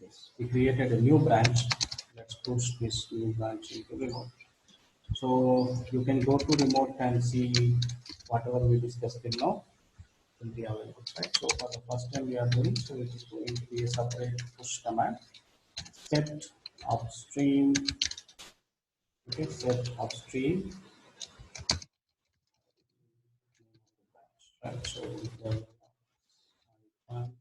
Yes, we created a new branch. Let's push this new branch into remote. So you can go to remote and see whatever we discussed till now will be available, right? So for the first time we are doing, so it is going to be a separate push command. Set upstream, okay, set upstream, right? So the icon,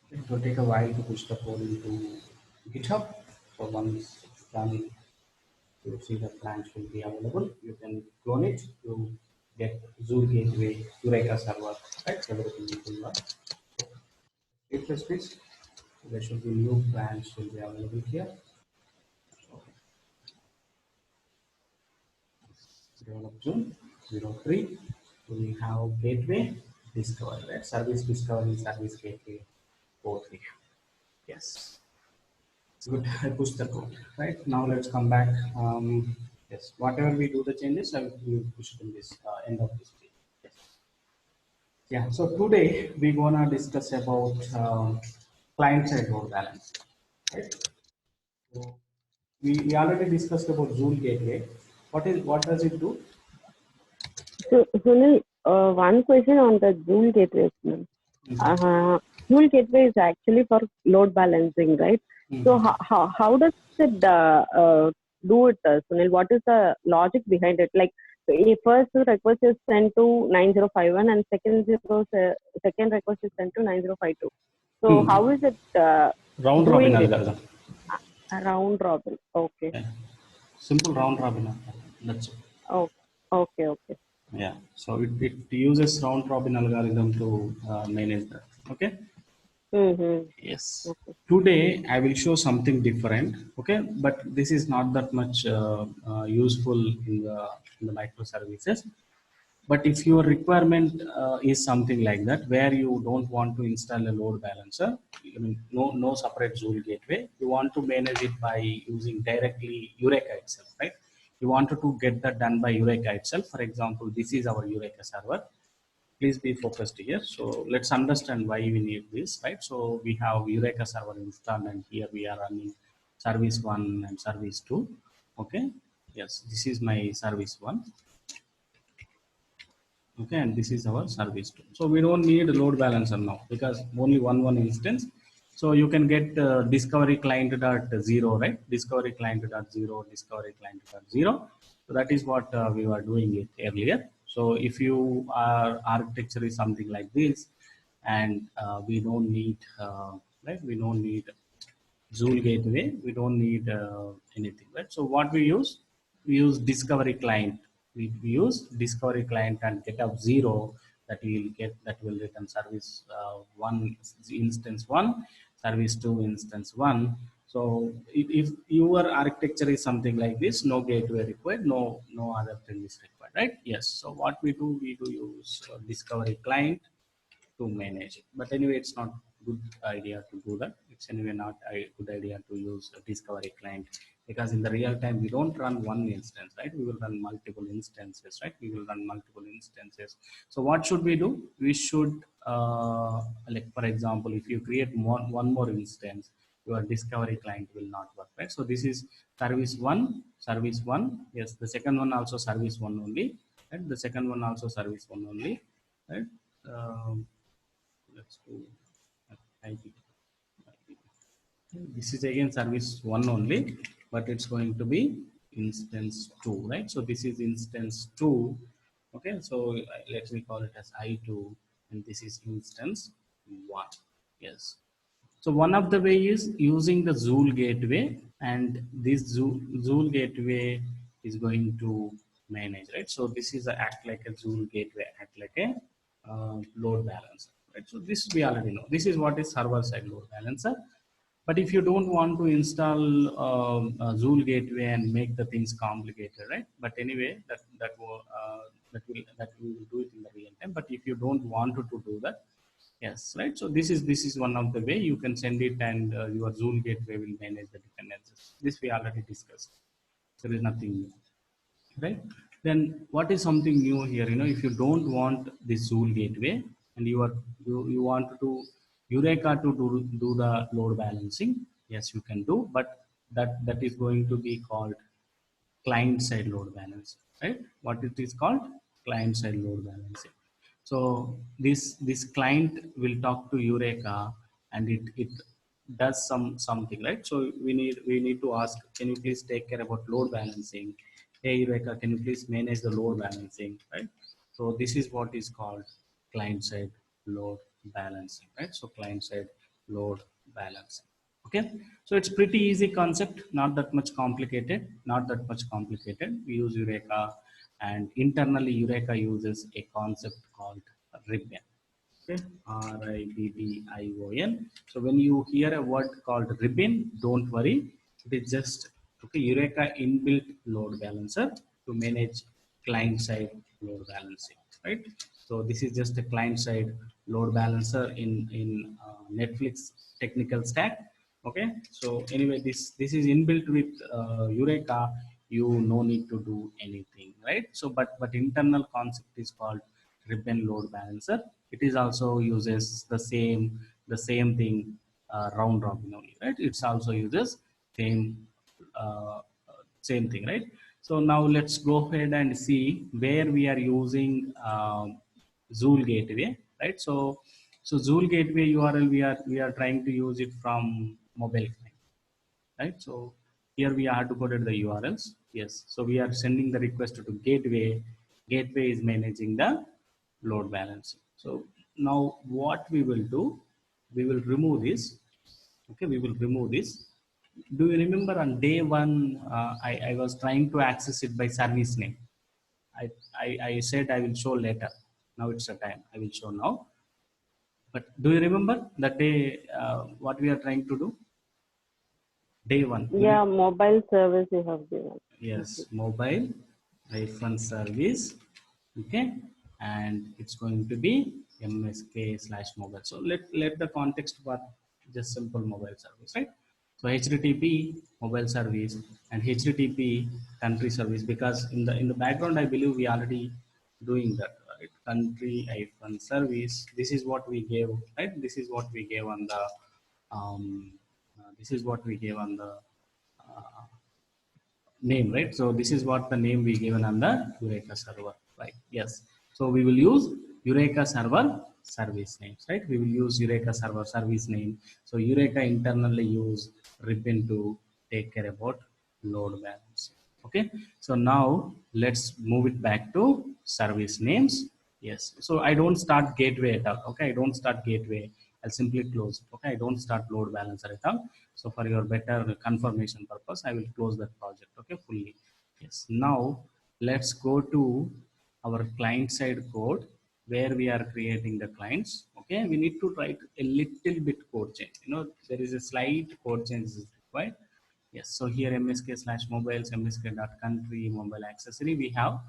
it will take a while to push the code into GitHub. So once it's done, you see the branch will be available. You can clone it to get Zool Gateway, Eureka server, right? So everything will work. Refresh this. There should be new branch will be available here. So develop June 03. We have gateway discovery, right? Service discovery, service gateway, both here. Yes. Good. I pushed the code. Right. Now let's come back. Yes. Whatever we do the changes, I will push it in this end of this page. Yes. Yeah. So today we're gonna discuss about client-side load balance. Right. So we already discussed about Zool Gateway. What does it do? So, Sunil, one question on the Joule gateway. Joule gateway is actually for load balancing, right? So, how does it do it, Sunil? What is the logic behind it? Like, first request is sent to 9051 and second request is sent to 9052. So, how is it round robin algorithm? Round robin. Okay. Yeah. Simple round robin algorithm. That's it. Oh, okay. Yeah, so it uses round robin algorithm to manage that. Okay. Yes. Okay. Today I will show something different. Okay, but this is not that much useful in the microservices. But if your requirement is something like that, where you don't want to install a load balancer, I mean, no separate Zool gateway, you want to manage it by using directly Eureka itself, right? You wanted to get that done by Eureka itself. For example, this is our Eureka server. Please be focused here. So let's understand why we need this, right? So we have Eureka server installed, and here we are running service 1 and service 2. Okay. Yes, this is my service 1. Okay, and this is our service 2. So we don't need a load balancer now because only one instance. So you can get discovery client.0, right? Discovery client.0, discovery client.0. So that is what we were doing it earlier. So if you are architecture is something like this, and we don't need right, we don't need Zool gateway, we don't need anything, right? So what we use discovery client. We use discovery client and get up 0 that will return service 1 instance 1, service 2 instance 1. So if your architecture is something like this, no gateway required, no other thing is required, right? Yes. So what we do use discovery client to manage it. But anyway, it's not good idea to do that. It's anyway not a good idea to use a discovery client, because in the real time we don't run one instance, right? We will run multiple instances, right? We will run multiple instances. So what should we do? We should like, for example, if you create one more instance, your discovery client will not work, right? So this is service 1. Yes, the second one also service 1 only, right? The second one also service 1 only, right? Let's do IP. This is again service 1 only, but it's going to be instance 2, right? So this is instance 2. Okay, so let me call it as I2, and this is instance 1. Yes. So one of the way is using the Zool gateway, and this Zool gateway is going to manage, right? So this is act like a Zool gateway, act like a load balancer, right? So this we already know. This is what is server side load balancer. But if you don't want to install Zool gateway and make the things complicated, right? But anyway, that we will do it in the real time. But if you don't want to do that, yes, right. So this is one of the way you can send it, and your Zool gateway will manage the dependencies. This we already discussed. There is nothing new, right? then what is something new here? If you don't want this Zool gateway and you want to Eureka to do the load balancing, yes, you can do, but that is going to be called client side load balancing, right? What it is called? Client side load balancing. So this client will talk to Eureka, and it does something, right? So we need to ask, can you please take care about load balancing? Hey Eureka, can you please manage the load balancing, right? So this is what is called client side load balancing, right? So client side load balancing. Okay, so it's pretty easy concept, not that much complicated, We use Eureka, and internally Eureka uses a concept called ribbon. Okay, Ribbon. So when you hear a word called ribbon, don't worry, it is just, okay, Eureka inbuilt load balancer to manage client side load balancing, right? So this is just a client side load balancer in Netflix technical stack. Okay, so anyway, this is inbuilt with Eureka. You no need to do anything, right? So but internal concept is called ribbon load balancer. It is also uses the same thing, round robin only, right? It's also uses same uh, same thing, right? So now let's go ahead and see where we are using Zool gateway, right? So Zool gateway URL, we are trying to use it from mobile client, right? So here we are to put the URLs. Yes, so we are sending the request to gateway. Gateway is managing the load balancing. So now what we will do, we will remove this. Okay, we will remove this. Do you remember on day one, I was trying to access it by service name. I said I will show later. Now it's the time I will show now. But do you remember that day, what we are trying to do? Day one. Yeah, mobile service you have given. Yes, mobile hyphen service. Okay, and it's going to be msk/mobile. So let the context part just simple mobile service, right? So HTTP mobile service and HTTP country service, because in the background I believe we already doing that, right? Country hyphen service. This is what we gave, right? This is what we gave on the um, this is what we gave on the uh, name, right? So this is what the name we given on the Eureka server, right? Yes. So we will use Eureka server service names, right? We will use Eureka server service name. So Eureka internally use ribbon to take care about load balance. Okay. So now let's move it back to service names. Yes. So I don't start gateway at all. Okay. I don't start gateway. I'll simply close it. Okay. I don't start load balancer at all. So for your better confirmation purpose, I will close that project. Okay. Fully. Yes. Now let's go to our client side code where we are creating the clients. Okay. We need to write a little bit code change. There is a slight code change is required. Yes, so here msk/mobiles, msk.country, mobile accessory we have.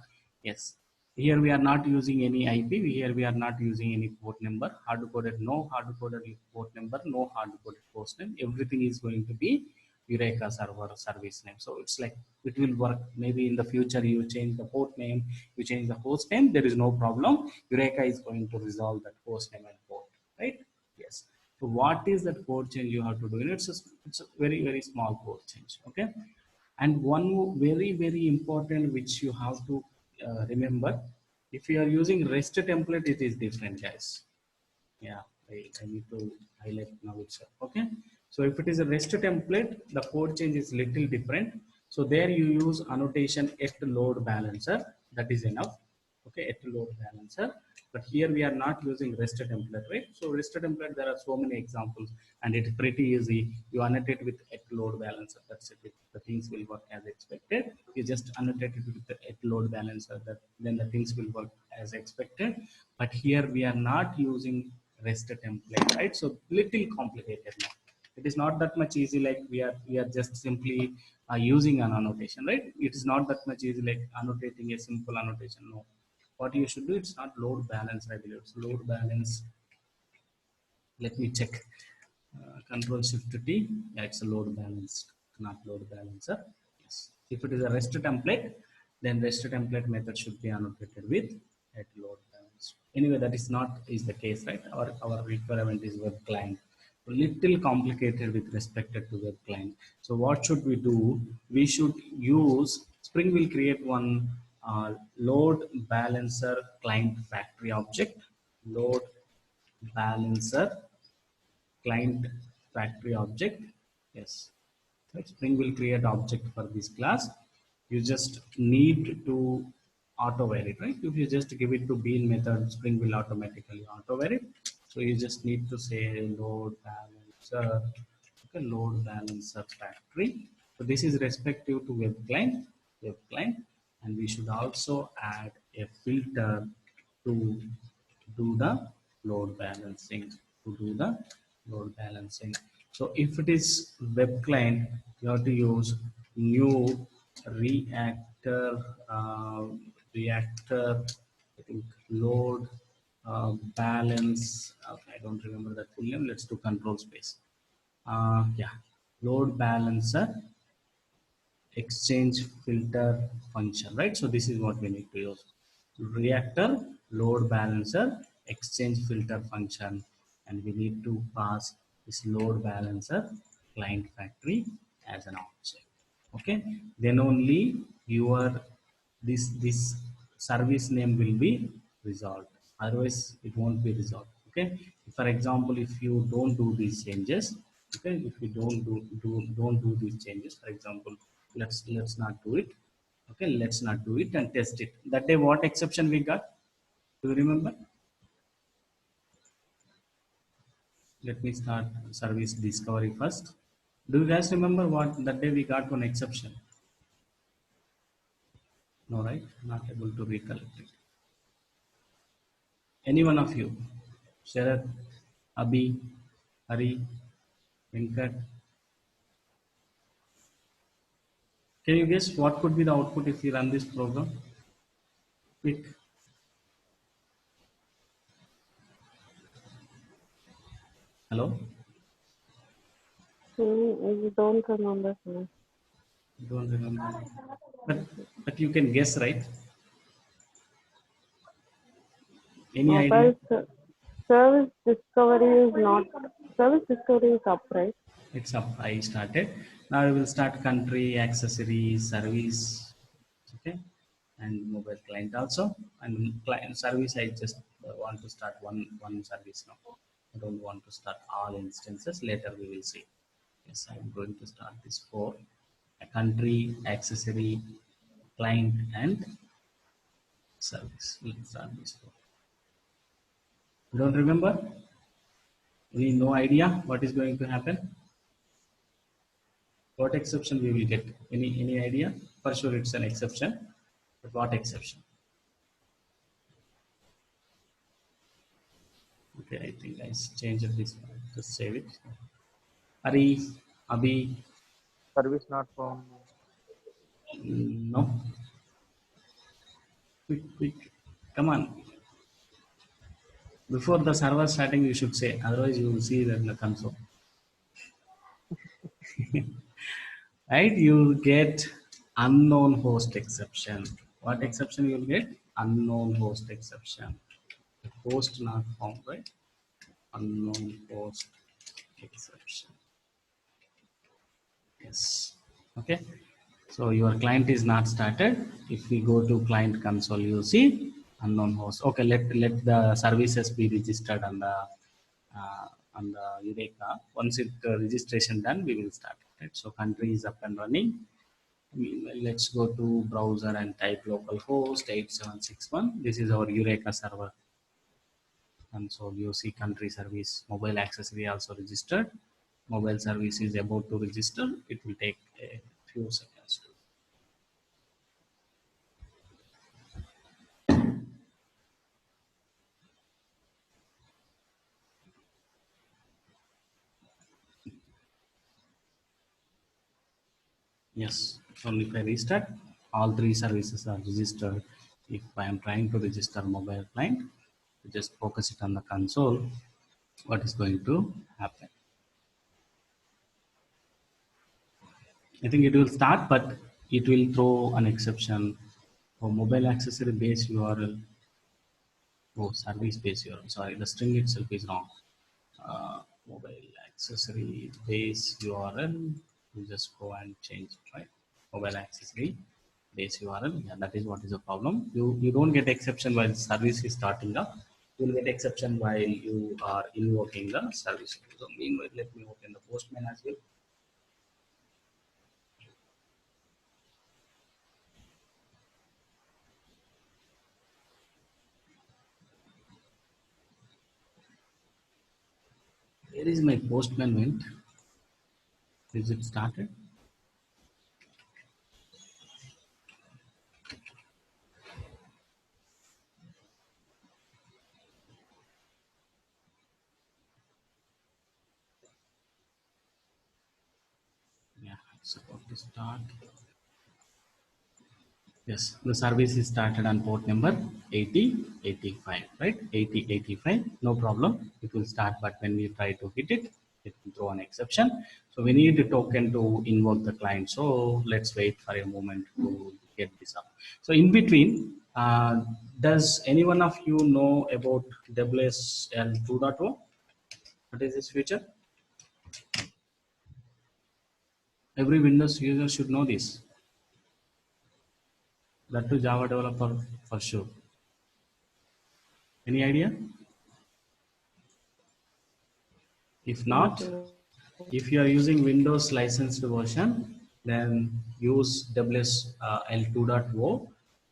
Yes, here we are not using any IP. Here we are not using any port number. Hard-coded, no hard-coded port number, no hard-coded host name. Everything is going to be Eureka server service name. So it's like it will work. Maybe in the future you change the port name, you change the host name. There is no problem. Eureka is going to resolve that host name and port, right? Yes. So what is that code change you have to do? It's a very, very small code change. Okay. And one very important which you have to remember, if you are using REST template, it is different, guys. Yeah, I need to highlight now itself. Okay. So if it is a REST template, the code change is little different. So there you use annotation at load balancer. That is enough. Okay, at load balancer. But here we are not using REST template, right? So REST template, there are so many examples, and it's pretty easy. You annotate with at load balancer. That's it. The things will work as expected. You just annotate it with the at load balancer. Then the things will work as expected. But here we are not using REST template, right? So little complicated now. It is not that much easy like we are just simply using an annotation, right? It is not that much easy like annotating a simple annotation. No, what you should do, it's not load balance, I believe. It's load balance. Let me check. Control Shift T. Yeah, it's a load balance, not load balancer. Yes. If it is a REST template, then REST template method should be annotated with at load balance. Anyway, that is not is the case, right? Our requirement is web client. A little complicated with respect to web client. So what should we do? We should use Spring will create one load balancer client factory object, load balancer client factory object. Yes, right. Spring will create object for this class. You just need to auto vary it, right? If you just give it to bean method, Spring will automatically auto vary it. So you just need to say load balancer, okay, load balancer factory. So this is respective to web client, and we should also add a filter to do the load balancing to do the load balancing. So if it is web client, you have to use new reactor reactor I think load balance. I don't remember that full name. Let's do control space. Yeah, load balancer exchange filter function, right? So this is what we need to use. Reactor load balancer exchange filter function, and we need to pass this load balancer client factory as an object. Okay, then only your this service name will be resolved, otherwise it won't be resolved. Okay, for example, if you don't do these changes, okay, if you don't do these changes, for example, let's not do it. Okay, let's not do it and test it. That day what exception we got, do you remember? Let me start service discovery first. Do you guys remember what that day we got one exception? No, right? Not able to recollect it. Any one of you? Sharat, Abhi, Hari, Venkat. Can you guess what could be the output if you run this program? Quick. Hello? I don't remember. Don't remember. But you can guess, right? Any idea? Service discovery is not. Service discovery is up, right? It's up. I started. Now I will start country, accessories, service. Okay, and mobile client also. And client service, I just want to start one service now. I don't want to start all instances. Later we will see. Yes, I'm going to start this for a country, accessory, client, and service. Let's start this for. You don't remember? Any no idea what is going to happen? What exception we will get? Any idea? For sure, it's an exception. But what exception? Okay, I think I changed this one. Just save it. Hari, Abhi, Service not found. no. Quick. Come on. Before the server starting, you should say. Otherwise, you will see that in the console. Right? You will get unknown host exception. What exception you will get? Unknown host exception. Host not found, right? Unknown host exception. Yes. Okay. So your client is not started. If we go to client console, you see unknown host. Okay, let the services be registered on the Eureka. Once it registration done, we will start. Right? So country is up and running. Let's go to browser and type localhost 8761. This is our Eureka server. And so you see country service, mobile accessory also registered. Mobile service is about to register. It will take a few seconds. Yes, only if I restart, all three services are registered. If I am trying to register mobile client, just focus it on the console, what is going to happen? I think it will start, but it will throw an exception. Oh, mobile accessory base URL. Oh, service base URL. Sorry, the string itself is wrong. Mobile accessory base URL. You just go and change it, right? Mobile accessory base URL. Yeah, that is what is the problem. You don't get exception while service is starting up. You will get exception while you are invoking the service. So meanwhile, let me open the Postman as well. Where is my Postman went? Is it started? Yeah, it's about to start. Yes, the service is started on port number 8085, right? 8085, no problem. It will start, but when we try to hit it, it will throw an exception. So we need a token to invoke the client. So let's wait for a moment to get this up. So in between, does anyone of you know about WSL 2.0? What is this feature? Every Windows user should know this. That to Java developer for sure. Any idea? If not, if you are using Windows licensed version, then use WSL 2.0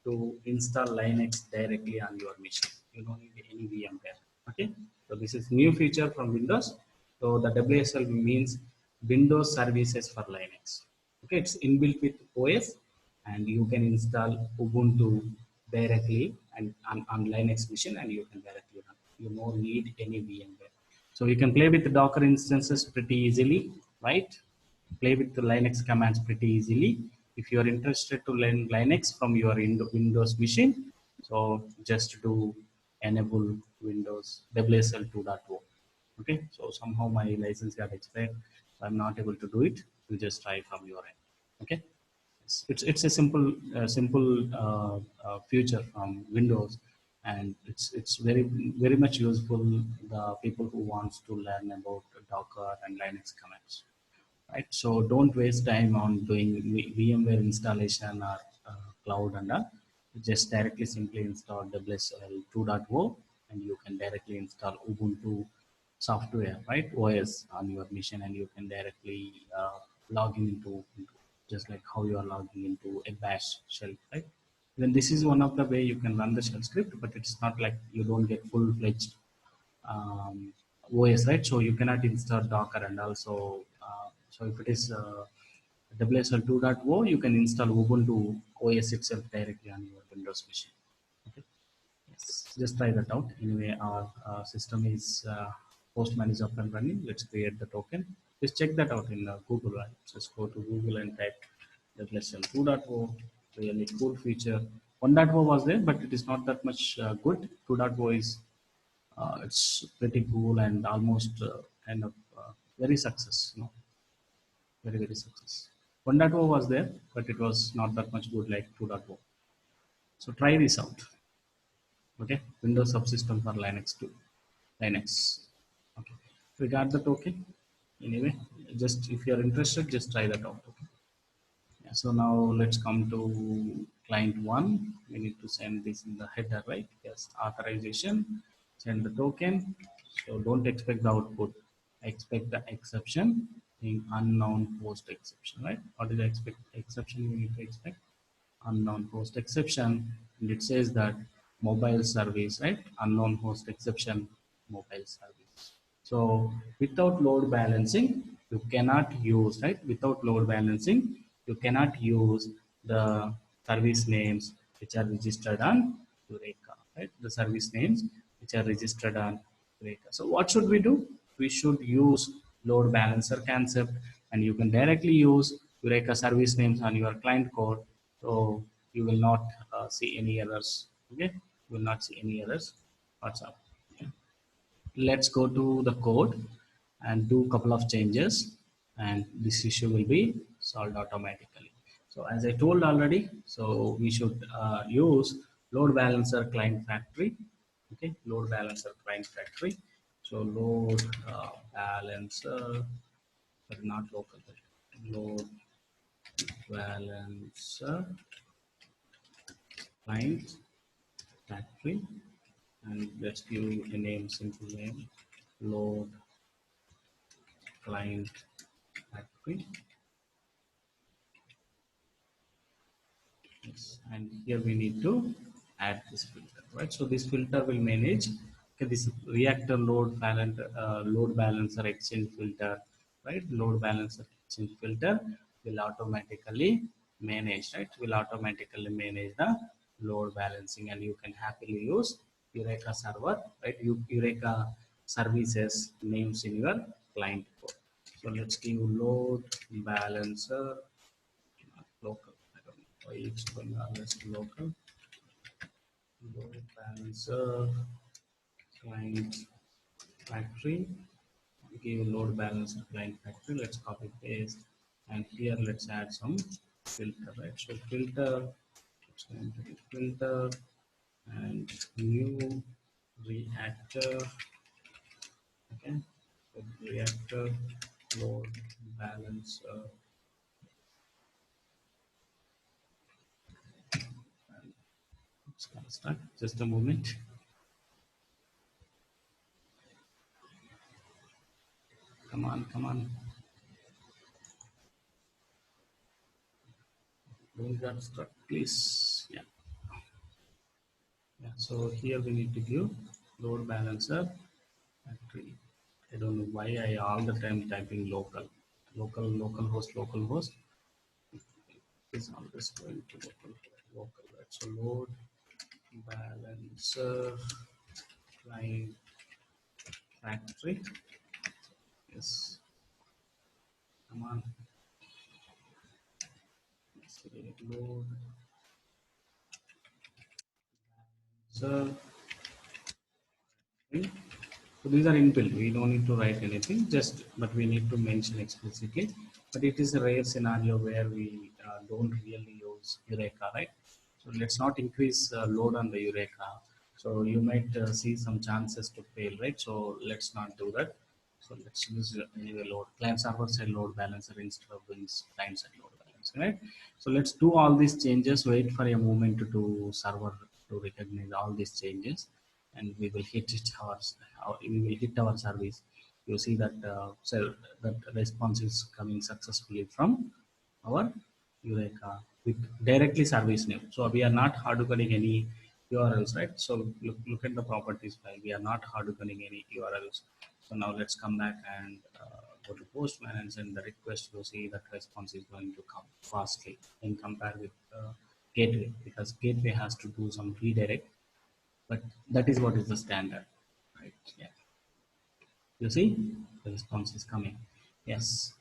to install Linux directly on your machine. You don't need any VMware. Okay, so this is new feature from Windows. So the WSL means Windows Services for Linux. Okay, it's inbuilt with OS, and you can install Ubuntu directly and on Linux machine, and you can directly run. You don't need any VMware. So you can play with the Docker instances pretty easily, right? Play with the Linux commands pretty easily. If you are interested to learn Linux from your Windows machine, so just do enable Windows WSL 2.0. Okay, so somehow my license got expired, so I'm not able to do it. You just try from your end. Okay, it's a simple feature from Windows, and it's very much useful the people who wants to learn about Docker and Linux commands, right? So don't waste time on doing VMware installation or cloud and all. Just directly simply install WSL 2.0, and you can directly install Ubuntu software, right? OS on your machine, and you can directly log into Ubuntu, just like how you are logging into a bash shell, right? Then this is one of the way you can run the shell script, but it's not like you don't get full-fledged OS, right? So you cannot install Docker, and also so if it is WSL 2.0, you can install Ubuntu OS itself directly on your Windows machine. Okay, yes, just try that out. Anyway, our system is Postman is up and running. Let's create the token. Just check that out in Google, right? Just go to Google and type WSL 2.0. Really cool feature. 1.0 was there, but it is not that much good. 2.0 is it's pretty cool and almost kind of very success, very success. 1.0 was there, but it was not that much good like 2.0. So try this out. Okay, Windows subsystem for Linux 2, Linux. Okay, we got the token. Anyway, just if you are interested, just try that out. Okay. Yeah, so now let's come to client one. We need to send this in the header, right? Yes, authorization, send the token. So don't expect the output. Expect the exception in unknown host exception, right? What is the exception you need to expect? Unknown host exception, and it says that mobile service, right? Unknown host exception, mobile service. So without load balancing, you cannot use, right? Without load balancing, you cannot use the service names which are registered on Eureka, right? The service names which are registered on Eureka. So what should we do? We should use load balancer concept, and you can directly use Eureka service names on your client code. So you will not see any errors. Okay, you will not see any errors. What's up? Let's go to the code and do a couple of changes, and this issue will be solved automatically. So as I told already, so we should use load balancer client factory. Okay, load balancer client factory. So load balancer, but not local. Load balancer client factory, and let's give a name, simple name, load client factory. Yes, and here we need to add this filter, right? So this filter will manage, okay, this reactor load balancer exchange filter, right? Load balancer exchange filter will automatically manage, right? Will automatically manage the load balancing, and you can happily use Eureka server, right? Eureka services names in your client code. So let's give load balancer local. I don't know why it's going always local. Load balancer client factory. Give load balancer client factory. Let's copy paste, and here let's add some filter. Right. So filter. It's going to be filter and new reactor. Okay. So reactor load balancer. It's gonna start. Just a moment. Come on, come on. Don't get stuck, please. Yeah. Yeah. So here we need to give load balancer factory. I don't know why I all the time typing local host. Is always going to local. Right? So load balancer client factory. Yes. Come on. Say load balancer. So these are inbuilt. We don't need to write anything, just but we need to mention explicitly. But it is a rare scenario where we don't really use Eureka, right? So let's not increase load on the Eureka. So you might see some chances to fail, right? So let's not do that. So let's use anyway load client server side load balancer instead of doing client side load balancer, right? So let's do all these changes. Wait for a moment to server to recognize all these changes, and we will hit it we will hit our service. You see that that response is coming successfully from our Eureka with directly service name. So we are not hard coding any URLs, right? So look at the properties file. We are not hard coding any URLs. So now let's come back and go to Postman and send the request. You see that response is going to come fastly in compare with gateway, because gateway has to do some redirect, but that is what is the standard, right? Yeah, you see the response is coming. Yes.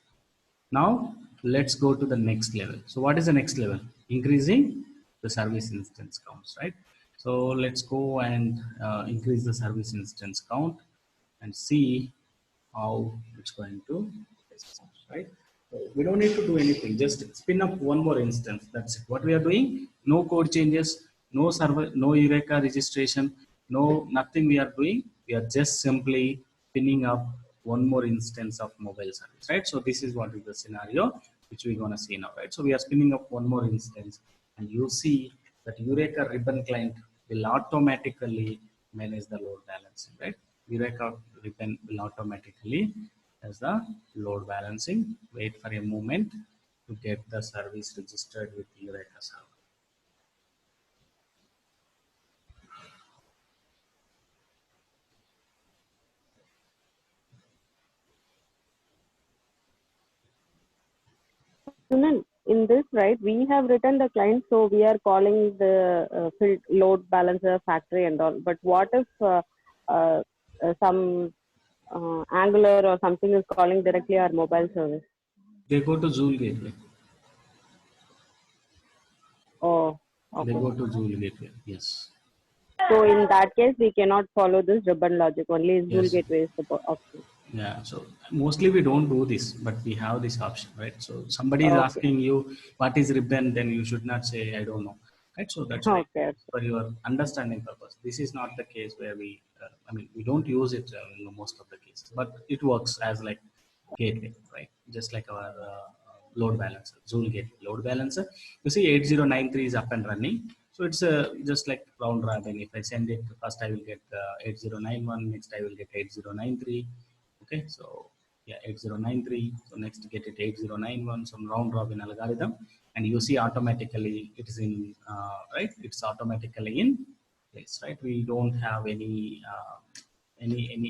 Now let's go to the next level. So what is the next level? Increasing the service instance counts, right? So let's go and increase the service instance count and see how it's going to respond, right? So we don't need to do anything, just spin up one more instance. That's it. What we are doing, no code changes, no server, no Eureka registration, no nothing we are doing. We are just simply spinning up one more instance of mobile service, right? So this is what is the scenario which we're going to see now, right? So we are spinning up one more instance, and you see that Eureka ribbon client will automatically manage the load balancing, right? Eureka ribbon will automatically as the load balancing. Wait for a moment to get the service registered with Eureka server. Sunil, in this, right, we have written the client, so we are calling the load balancer factory and all. But what if some Angular or something is calling directly our mobile service? They go to Joule gateway. Oh, They okay. go to Joule gateway. Yes. So in that case, we cannot follow this ribbon logic. Only Joule Yes. gateway is the option. Yeah, so mostly we don't do this, but we have this option, right? So somebody is Okay. asking you what is ribbon, then you should not say I don't know, right? So that's why, Okay. for your understanding purpose. This is not the case where we, I mean, we don't use it in most of the cases, but it works as like gateway, right? Just like our load balancer, Zool gateway load balancer. You see 8093 is up and running. So it's just like round robin. If I send it, first I will get 8091, next I will get 8093. Okay, so yeah, 8093. So next get it 8091, some round robin algorithm, and you see automatically it is in, right? It's automatically in place, right? We don't have any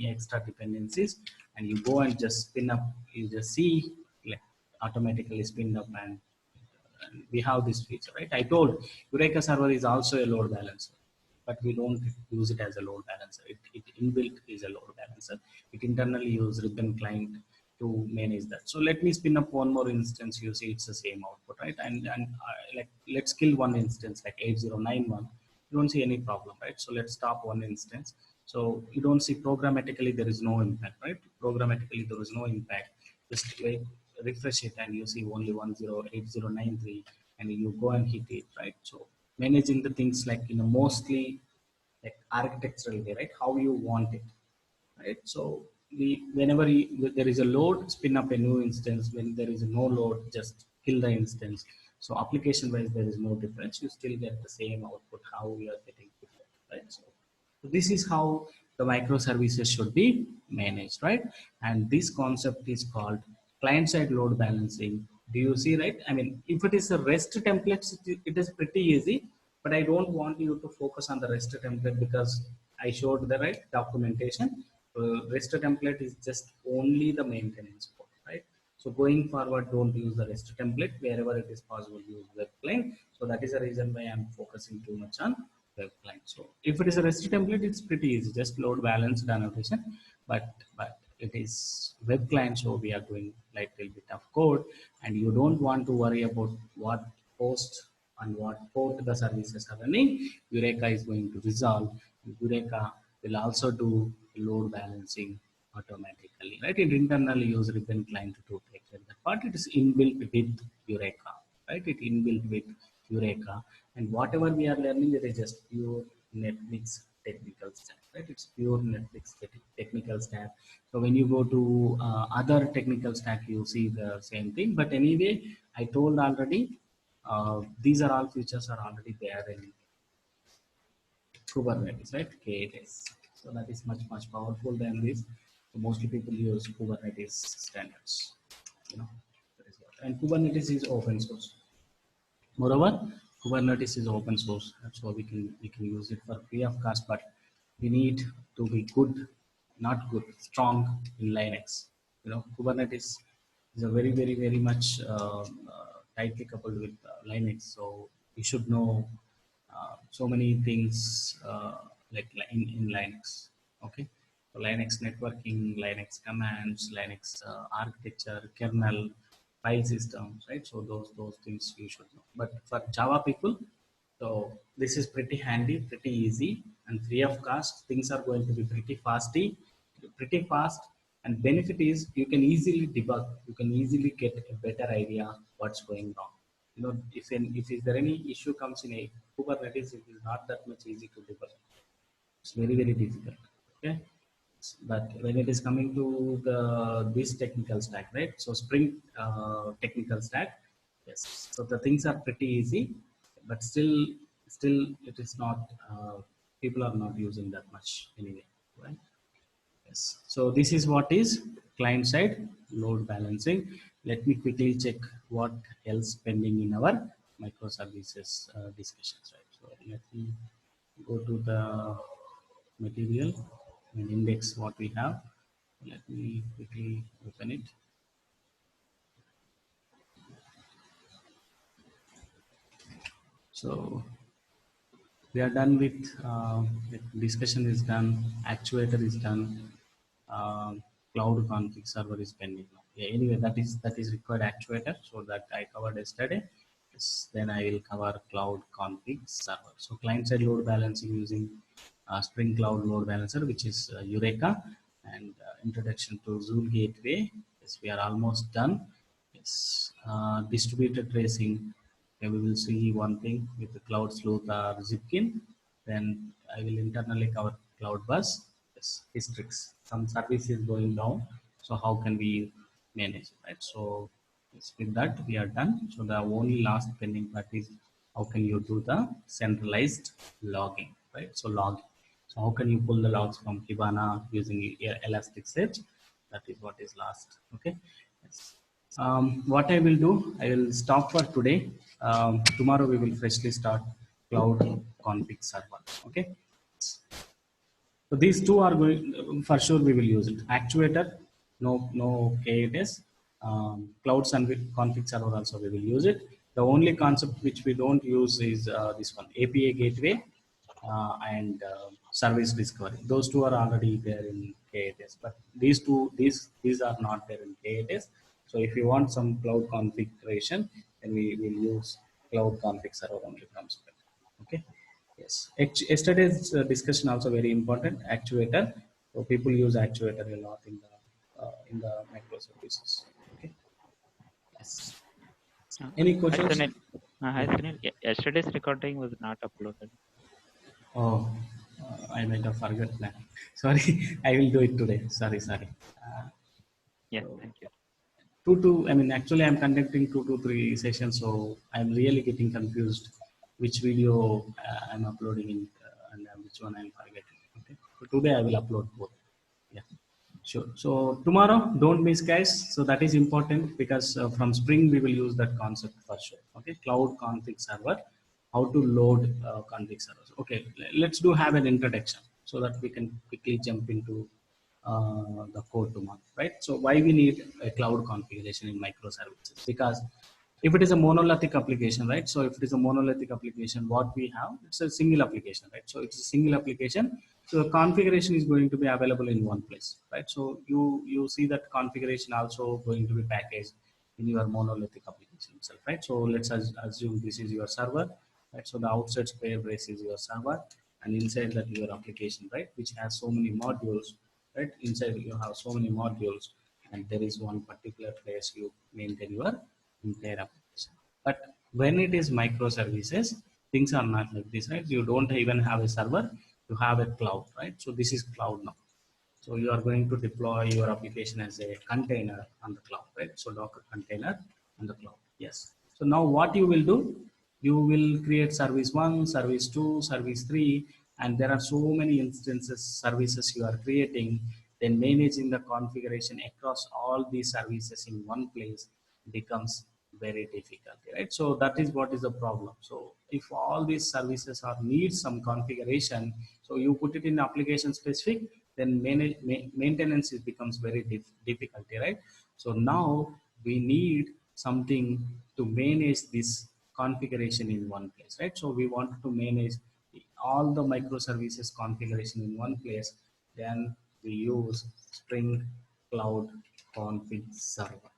extra dependencies, and you go and just spin up. You just see like automatically spin up, and we have this feature, right? I told Eureka server is also a load balancer, but we don't use it as a load balancer. It inbuilt is a load balancer. It internally use Ribbon client to manage that. So let me spin up one more instance. You see, it's the same output, right? And like let's kill one instance like 8091. You don't see any problem, right? So let's stop one instance. So you don't see programmatically there is no impact, right? Programmatically there is no impact. Just wait, refresh it, and you see only 108093, and you go and hit it, right? So managing the things like in a mostly like architectural way, right? How you want it, right? So whenever there is a load, spin up a new instance. When there is no load, just kill the instance. So application wise, there is no difference. You still get the same output. How we are getting different, right? So this is how the microservices should be managed, right? And this concept is called client-side load balancing. Do you see, right? I mean, if it is a REST template, it is pretty easy, but I don't want you to focus on the REST template because I showed the right documentation. REST template is just only the maintenance code, right? So going forward, don't use the REST template. Wherever it is possible, use web client. So that is the reason why I'm focusing too much on web client. So if it is a REST template, it's pretty easy. Just load balanced annotation. But it is web client, so we are doing like a little bit of code, and you don't want to worry about what host and what port the services are running. Eureka is going to resolve. Eureka will also do load balancing automatically, right? It internally use Ribbon client to take care of that part. It is inbuilt with Eureka, right? It inbuilt with Eureka, and whatever we are learning, it is just pure Netflix technical stack, right? It's pure Netflix technical stack. So when you go to other technical stack, you see the same thing. But anyway, I told already, these are all features are already there in Kubernetes, right? K8s. So that is much powerful than this. So mostly people use Kubernetes standards. You know, that is what. And Kubernetes is open source. Moreover, Kubernetes is open source, so we can use it for free of cost. But we need to be good, not good, strong in Linux. You know, Kubernetes is a very much tightly coupled with Linux, so you should know so many things like in Linux. Okay, so Linux networking, Linux commands, Linux architecture, kernel, file systems, right? So those things you should know. But for Java people, so this is pretty handy, pretty easy, and free of cost. Things are going to be pretty fast. And benefit is you can easily debug. You can easily get a better idea what's going wrong. You know, if is there any issue comes in a Kubernetes, it is not that much easy to debug. It's very difficult. Okay, but when it is coming to the this technical stack, right? So Spring technical stack, yes. So the things are pretty easy, but still it is not. People are not using that much anyway, right? Yes. So this is what is client side load balancing. Let me quickly check what else pending in our microservices discussions, right? So let me go to the material and index what we have. Let me quickly open it. So we are done with the discussion is done, actuator is done, uh, cloud config server is pending. Yeah, anyway, that is required actuator, so that I covered yesterday. Yes, then I will cover cloud config server. So client side load balancing using Spring Cloud Load Balancer, which is Eureka, and introduction to Zool Gateway. Yes, we are almost done. Yes, distributed tracing. Okay, we will see one thing with the Cloud Sleuth or Zipkin. Then I will internally cover Cloud Bus. Yes, Hystrix. Some service is going down. So how can we manage it, right? So yes, with that we are done. So the only last pending part is how can you do the centralized logging, right? So logging. So how can you pull the logs from Kibana using Elasticsearch? That is what is last. Okay. Yes. What I will do, I will stop for today. Tomorrow we will freshly start cloud config server. Okay. So these two are going for sure. We will use it. Actuator, no KATS. Cloud config server also we will use it. The only concept which we don't use is this one, API gateway and service discovery. Those two are already there in KATS, but these are not there in KATS. So if you want some cloud configuration, then we will use cloud config server only from Spring. Okay. Yes. Yesterday's discussion also very important. Actuator. So people use actuator a lot in the microservices. Okay. Yes. Any Hi questions? Sunil. Hi Sunil. Yesterday's recording was not uploaded. Oh, I might have forgotten that. Sorry, I will do it today. Sorry. Uh, Yeah, so thank you. I mean, actually, I'm conducting 2 to 3 sessions, so I'm really getting confused which video I'm uploading and which one I'm forgetting. Okay, so today I will upload both. Yeah, sure. So tomorrow, don't miss, guys. So that is important because from Spring we will use that concept for sure. Okay, cloud config server, how to load config servers. Okay, let's do have an introduction so that we can quickly jump into the code tomorrow, right? So why we need a cloud configuration in microservices? Because if it is a monolithic application, right? So if it is a monolithic application, what we have, it's a single application, right? So it's a single application. So the configuration is going to be available in one place, right? So you see that configuration also going to be packaged in your monolithic application itself, right? So let's assume this is your server, right? So the outside square brace is your server, and inside that your application, right, which has so many modules, right? Inside you have so many modules, and there is one particular place you maintain your entire application. But when it is microservices, things are not like this, right? You don't even have a server, you have a cloud, right? So this is cloud now. So you are going to deploy your application as a container on the cloud, right? So Docker container on the cloud. Yes. So now what you will do, you will create service 1, service 2, service 3, and there are so many instances, services you are creating. Then managing the configuration across all these services in one place becomes very difficult, right? So that is what is the problem. So if all these services are need some configuration, so you put it in application specific, then maintenance is becomes very difficult, right? So now we need something to manage this configuration in one place, right? So we want to manage all the microservices configuration in one place. Then we use Spring Cloud Config Server.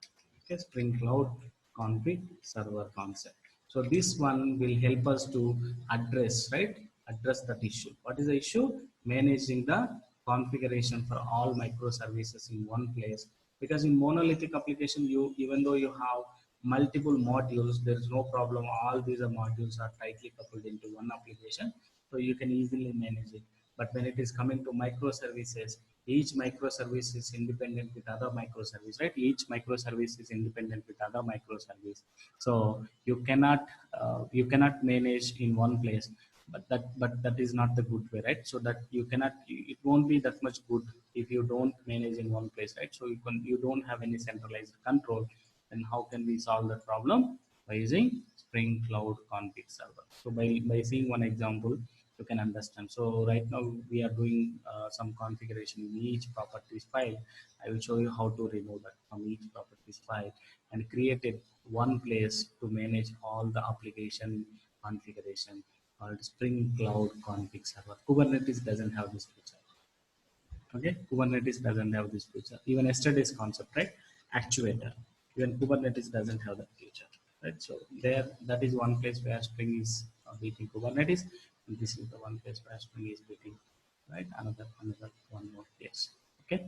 Okay, Spring Cloud Config Server concept. So this one will help us to address, right? Address that issue. What is the issue? Managing the configuration for all microservices in one place. Because in monolithic application, you even though you have multiple modules, there is no problem. All these modules are tightly coupled into one application, so you can easily manage it. But when it is coming to microservices, each microservice is independent with other microservice, right? Each microservice is independent with other microservice. So you cannot manage in one place. But that is not the good way, right? So that you cannot, it won't be that much good if you don't manage in one place, right? So you don't have any centralized control. Then how can we solve that problem? By using Spring Cloud Config Server. So by seeing one example, you can understand. So right now we are doing some configuration in each properties file. I will show you how to remove that from each properties file and create it one place to manage all the application configuration called Spring Cloud Config Server. Kubernetes doesn't have this feature. Okay, Kubernetes doesn't have this feature. Even yesterday's concept, right? Actuator. Even Kubernetes doesn't have that feature, right? So there, that is one place where Spring is beating Kubernetes, and this is the one place where Spring is beating, right? Another one more place. Okay.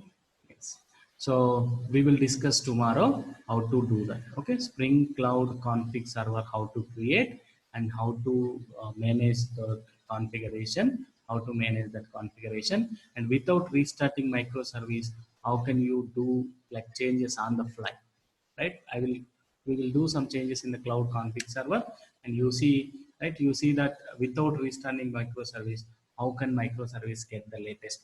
Yes. So we will discuss tomorrow how to do that. Okay. Spring Cloud config server, how to create and how to manage the configuration, how to manage that configuration, and without restarting microservice, how can you do like changes on the fly, right? We will do some changes in the cloud config server, and you see, right? You see that without restarting microservice, how can microservice get the latest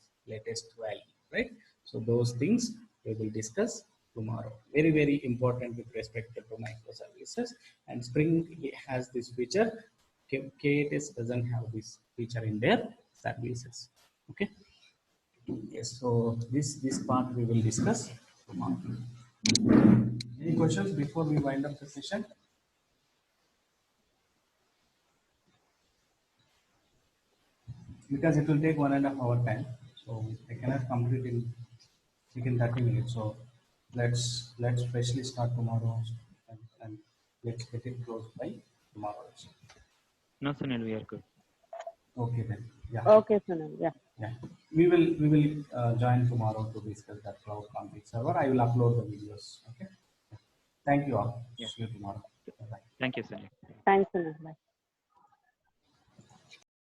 value, right? So those things we will discuss tomorrow. Very, very important with respect to microservices. And Spring has this feature. K8s doesn't have this feature in their services. Okay. Yes. So this part we will discuss tomorrow. Any questions before we wind up the session? Because it will take 1.5 hour time, so I cannot complete in within 30 minutes. So let's freshly start tomorrow, and let's get it closed by tomorrow also. No, Sunil, we are good. Okay then. Yeah. Okay, Sunil. Yeah. Yeah. We will join tomorrow to discuss that cloud config server. I will upload the videos. Okay. Thank you all. Yeah. See you tomorrow. Bye. Thank you, Sunil. Thanks, Sunil. Bye.